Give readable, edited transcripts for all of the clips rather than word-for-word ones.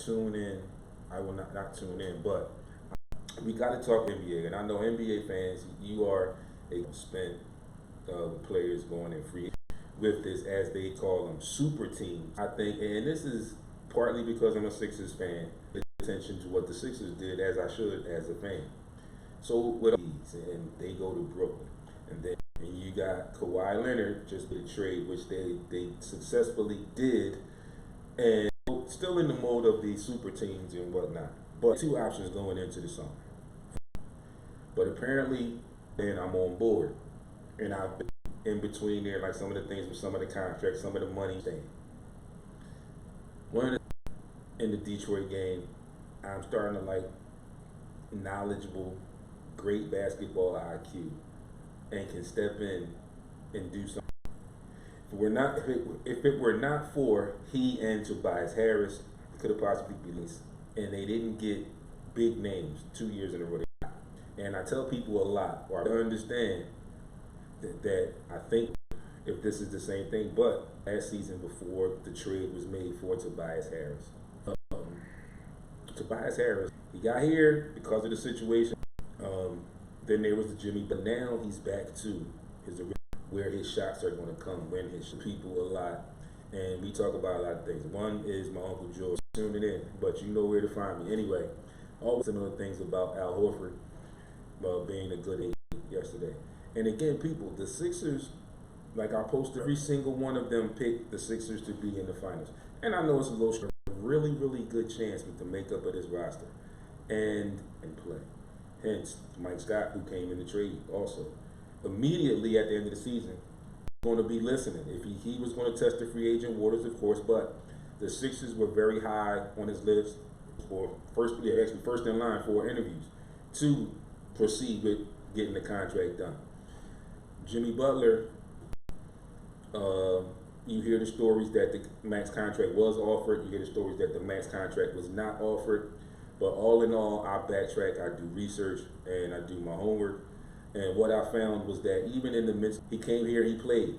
tune in. I will not tune in, but we got to talk NBA. And I know NBA fans, you are a spent players going in free with this, as they call them, super teams. I think, and this is partly because I'm a Sixers fan, pay attention to what the Sixers did, as I should as a fan. So with these, and they go to Brooklyn, and you got Kawhi Leonard just did a trade, which they successfully did, and still in the mode of the super teams and whatnot. But two options going into the summer. But apparently, then I'm on board, and I've been in between there, like some of the things with some of the contracts, some of the money thing. One in the Detroit game, I'm starting to like knowledgeable, great basketball IQ, and can step in and do something. If it were not for he and Tobias Harris, it could have possibly been released, and they didn't get big names 2 years in a row. And I tell people a lot, or I understand that I think if this is the same thing, but last season before the trade was made for Tobias Harris. Tobias Harris, he got here because of the situation. Then there was the Jimmy, but now he's back to his where his shots are going to come, when his people a lot. And we talk about a lot of things. One is my Uncle George tuning in, but you know where to find me. Anyway, always some other things about Al Horford being a good agent yesterday. And again, people, the Sixers, like I posted, every single one of them picked the Sixers to be in the finals. And I know it's a low score, really, really good chance with the makeup of this roster and play. Hence, Mike Scott, who came in the trade also. Immediately at the end of the season, going to be listening. If he was going to test the free agent waters, of course, but the Sixers were very high on his list for first in line for interviews to proceed with getting the contract done. Jimmy Butler, you hear the stories that the max contract was offered. You hear the stories that the max contract was not offered. But all in all, I backtrack, I do research, and I do my homework. And what I found was that even in the midst, he came here, he played.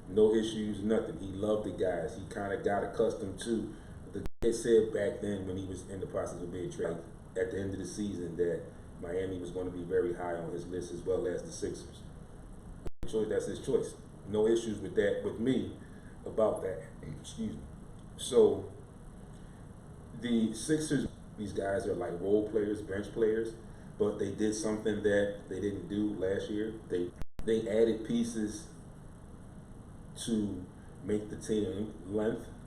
No issues, nothing. He loved the guys. He kind of got accustomed to the they said back then when he was in the process of being traded at the end of the season that Miami was going to be very high on his list, as well as the Sixers. So that's his choice. No issues with that, with me, about that. Excuse me. So the Sixers, these guys are like role players, bench players, but they did something that they didn't do last year. They added pieces to make the team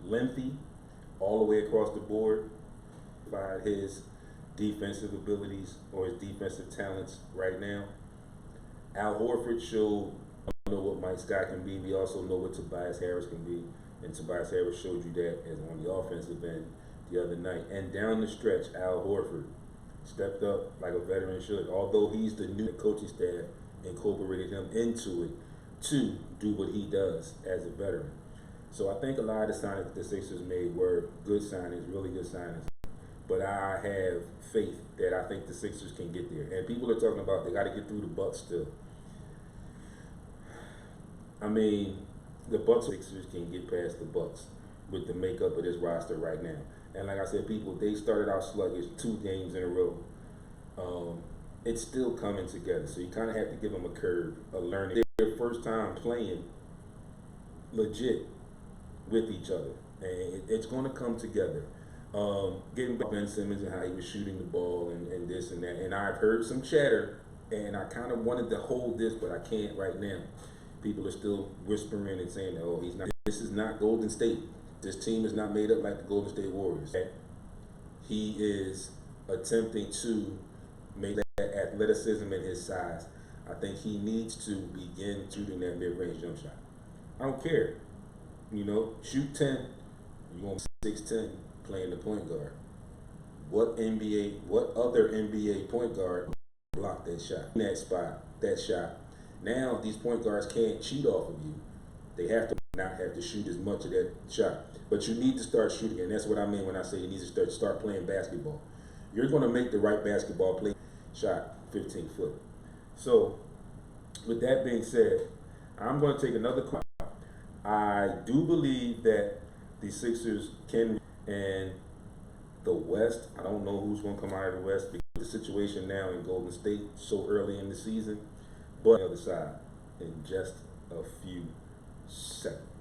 lengthy all the way across the board by his defensive abilities or his defensive talents right now. Al Horford showed, we know what Mike Scott can be. We also know what Tobias Harris can be. And Tobias Harris showed you that as on the offensive end the other night. And down the stretch, Al Horford stepped up like a veteran should. Although he's the new coaching staff incorporated him into it to do what he does as a veteran. So I think a lot of the signings the Sixers made were good signings, really good signings. But I have faith that I think the Sixers can get there. And people are talking about they got to get through the Bucks still. I mean, the Bucks Sixers can get past the Bucks with the makeup of this roster right now. And like I said, people, they started out sluggish 2 games in a row. It's still coming together. So you kind of have to give them a curve, a learning. Their first time playing legit with each other. And it's going to come together. Getting back to Ben Simmons and how he was shooting the ball and this and that. And I've heard some chatter, and I kind of wanted to hold this, but I can't right now. People are still whispering and saying, oh, he's not. This is not Golden State. This team is not made up like the Golden State Warriors. He is attempting to make that athleticism and his size. I think he needs to begin shooting that mid-range jump shot. I don't care. You know, shoot 10. You're going 6'10", playing the point guard. What other NBA point guard blocked that shot? In that spot, that shot. Now these point guards can't cheat off of you. They have to not have to shoot as much of that shot. But you need to start shooting, and that's what I mean when I say you need to start playing basketball. You're going to make the right basketball play shot 15 foot. So with that being said, I'm going to take another call. I do believe that the Sixers can, and The West, I don't know who's going to come out of the West because of the situation now in Golden State so early in the season. But on the other side, in just a few seconds.